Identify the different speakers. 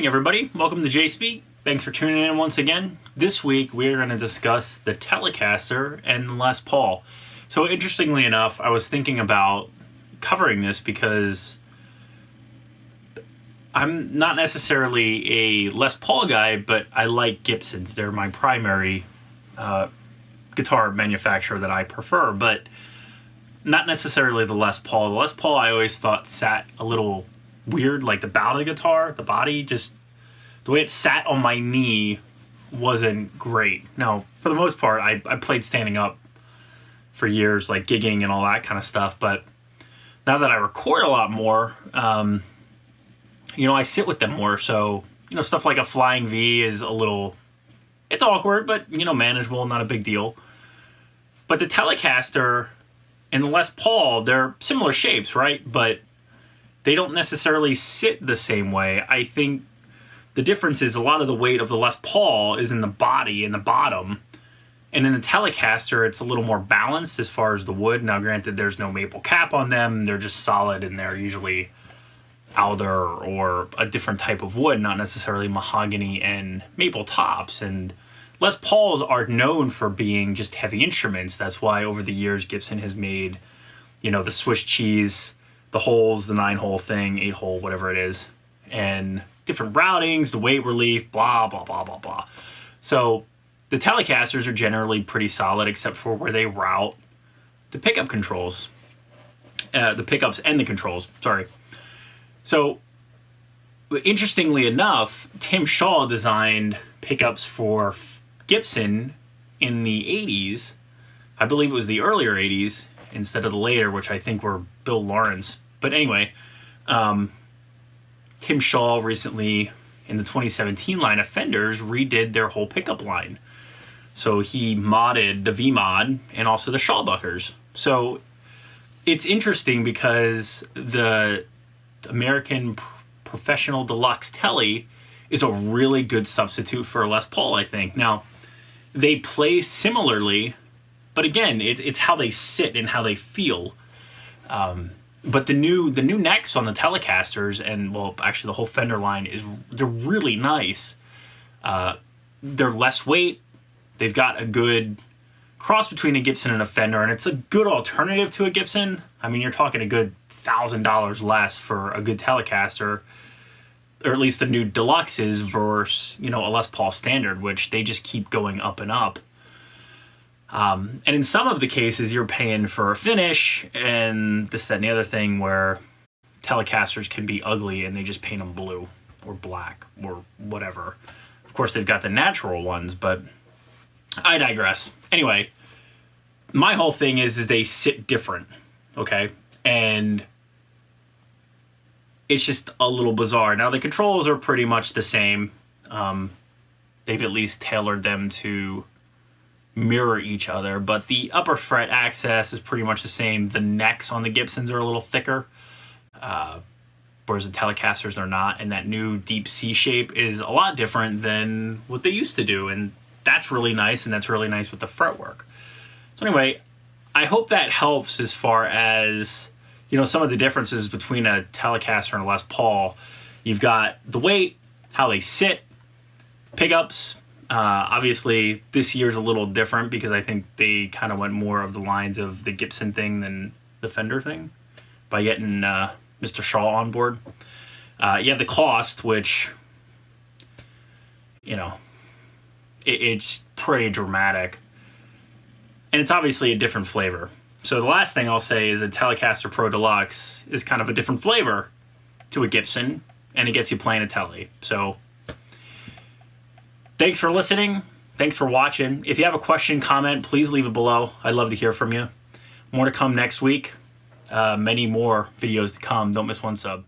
Speaker 1: morning, everybody. Welcome to JSpeak. Thanks for tuning in once again. This week, we're going to discuss the Telecaster and the Les Paul. So interestingly enough, I was thinking about covering this because I'm not necessarily a Les Paul guy, but I like Gibsons. They're my primary guitar manufacturer that I prefer, but not necessarily the Les Paul. The Les Paul I always thought sat a little weird, like the bow of the guitar, the body, just the way it sat on my knee wasn't great. Now, for the most part, I played standing up for years, like gigging and all that kind of stuff, but now that I record a lot more, I sit with them more, so, stuff like a flying V is a little, it's awkward, but, manageable, not a big deal. But the Telecaster and the Les Paul, they're similar shapes, right? But they don't necessarily sit the same way. I think the difference is a lot of the weight of the Les Paul is in the body, in the bottom. And in the Telecaster, it's a little more balanced as far as the wood. Now, granted, there's no maple cap on them. They're just solid, and they're usually alder or a different type of wood, not necessarily mahogany and maple tops. And Les Pauls are known for being just heavy instruments. That's why over the years, Gibson has made, the Swiss cheese, the holes, the 9-hole thing, 8-hole, whatever it is, and different routings, the weight relief, blah, blah, blah, blah, blah. So the Telecasters are generally pretty solid, except for where they route the pickup controls, the pickups and the controls, sorry. So interestingly enough, Tim Shaw designed pickups for Gibson in the 80s. I believe it was the earlier 80s instead of the later, which I think were Bill Lawrence. But anyway, Tim Shaw recently, in the 2017 line of Fenders, redid their whole pickup line. So he modded the V-Mod and also the Shawbuckers. So it's interesting because the American Professional Deluxe Tele is a really good substitute for a Les Paul, I think. Now, they play similarly, but again, it's how they sit and how they feel. But the new necks on the Telecasters, and well, actually the whole Fender line, they're really nice. They're less weight. They've got a good cross between a Gibson and a Fender, and it's a good alternative to a Gibson. I mean, you're talking a good $1,000 less for a good Telecaster, or at least the new Deluxes versus, a Les Paul Standard, which they just keep going up and up. And in some of the cases, you're paying for a finish and this, that, and the other thing, where Telecasters can be ugly and they just paint them blue or black or whatever. Of course, they've got the natural ones, but I digress. Anyway, my whole thing is they sit different, okay? And it's just a little bizarre. Now, the controls are pretty much the same. They've at least tailored them to mirror each other, but the upper fret access is pretty much the same. The necks on the Gibsons are a little thicker, whereas the Telecasters are not, and that new deep C shape is a lot different than what they used to do, and that's really nice, and that's really nice with the fretwork. So anyway, I hope that helps as far as, some of the differences between a Telecaster and a Les Paul. You've got the weight, how they sit, pickups. Obviously, this year's a little different because I think they kind of went more of the lines of the Gibson thing than the Fender thing by getting Mr. Shaw on board. You have the cost, which, it's pretty dramatic. And it's obviously a different flavor. So the last thing I'll say is a Telecaster Pro Deluxe is kind of a different flavor to a Gibson, and it gets you playing a Tele. So thanks for listening. Thanks for watching. If you have a question, comment, please leave it below. I'd love to hear from you. More to come next week. Many more videos to come. Don't miss one sub.